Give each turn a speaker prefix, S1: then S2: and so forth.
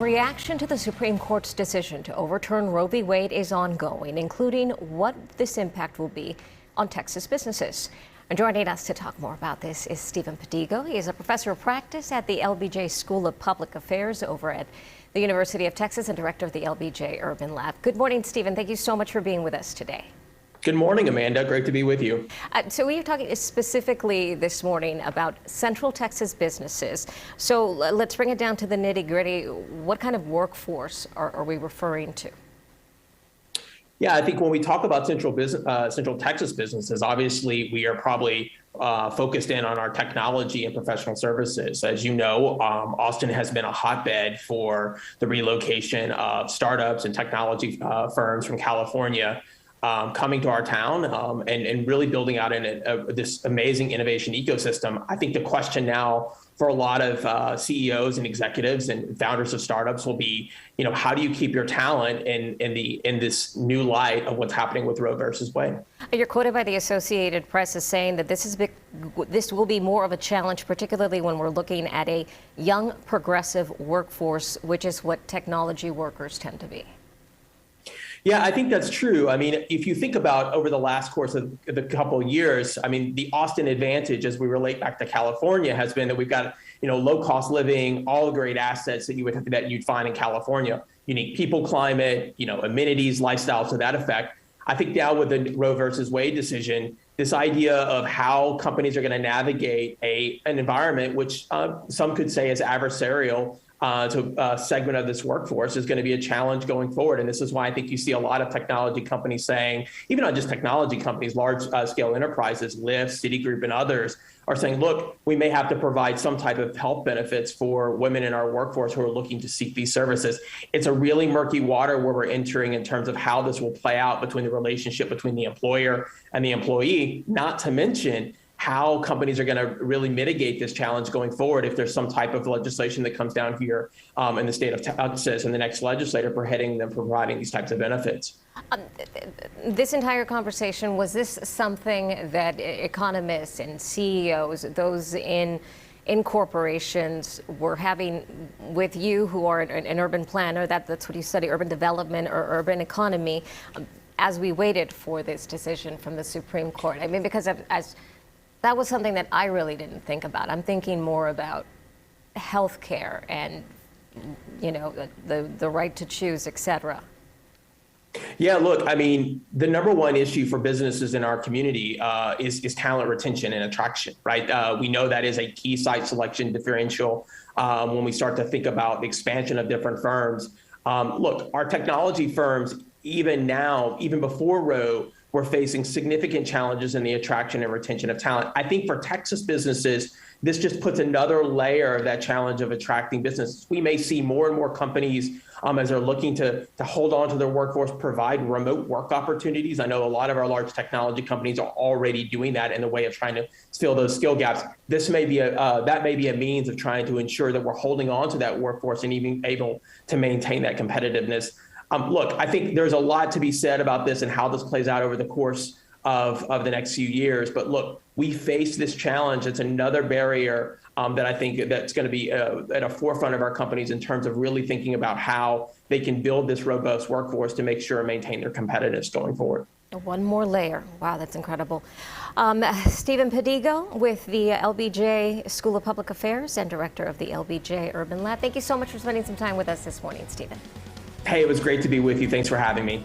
S1: Reaction to the Supreme Court's decision to overturn Roe v. Wade is ongoing, including what this impact will be on Texas businesses. And joining us to talk more about this is Steven Pedigo. He is a professor of practice at the LBJ School of Public Affairs over at the University of Texas and director of the LBJ Urban Lab. Good morning, Steven. Thank you so much for being with us today.
S2: Good morning, Amanda. Great to be with you.
S1: So we are talking specifically this morning about Central Texas businesses. So let's bring it down to the nitty-gritty. What kind of workforce are we referring to?
S2: Yeah, I think when we talk about Central Texas businesses, obviously we are probably focused in on our technology and professional services. As you know, Austin has been a hotbed for the relocation of startups and technology firms from California coming to our town and really building out this amazing innovation ecosystem. I think the question now for a lot of CEOs and executives and founders of startups will be, how do you keep your talent in this new light of what's happening with Roe versus Wade?
S1: You're quoted by the Associated Press as saying that this will be more of a challenge, particularly when we're looking at a young progressive workforce, which is what technology workers tend to be.
S2: Yeah, I think that's true. I mean, if you think about over the last course of the couple of years, I mean, the Austin advantage as we relate back to California has been that we've got, low cost living, all the great assets that you'd find in California, unique people, climate, amenities, lifestyle to that effect. I think now with the Roe versus Wade decision, this idea of how companies are going to navigate an environment which some could say is adversarial to a segment of this workforce is going to be a challenge going forward. And this is why I think you see a lot of technology companies saying, even not just technology companies, large scale enterprises, Lyft, Citigroup, and others are saying, look, we may have to provide some type of health benefits for women in our workforce who are looking to seek these services. It's a really murky water where we're entering in terms of how this will play out between the relationship between the employer and the employee, not to mention how companies are going to really mitigate this challenge going forward if there's some type of legislation that comes down here in the state of Texas and the next legislator providing these types of benefits.
S1: This entire conversation, was this something that economists and CEOs, those in corporations were having with you who are an urban planner, that's what you study, urban development or urban economy, as we waited for this decision from the Supreme Court? I mean, because that was something that I really didn't think about. I'm thinking more about health care and, the right to choose, et cetera.
S2: Yeah, look, I mean, the number one issue for businesses in our community is talent retention and attraction, right? We know that is a key site selection differential when we start to think about the expansion of different firms. Look, our technology firms, even now, even before Roe, we're facing significant challenges in the attraction and retention of talent. I think for Texas businesses, this just puts another layer of that challenge of attracting business. We may see more and more companies as they're looking to hold on to their workforce, provide remote work opportunities. I know a lot of our large technology companies are already doing that in the way of trying to fill those skill gaps. This may be that may be a means of trying to ensure that we're holding on to that workforce and even able to maintain that competitiveness. Look, I think there's a lot to be said about this and how this plays out over the course of the next few years. But look, we face this challenge. It's another barrier that I think that's going to be at a forefront of our companies in terms of really thinking about how they can build this robust workforce to make sure and maintain their competitiveness going forward.
S1: One more layer. Wow, that's incredible. Steven Pedigo with the LBJ School of Public Affairs and director of the LBJ Urban Lab. Thank you so much for spending some time with us this morning, Steven.
S2: Hey, it was great to be with you. Thanks for having me.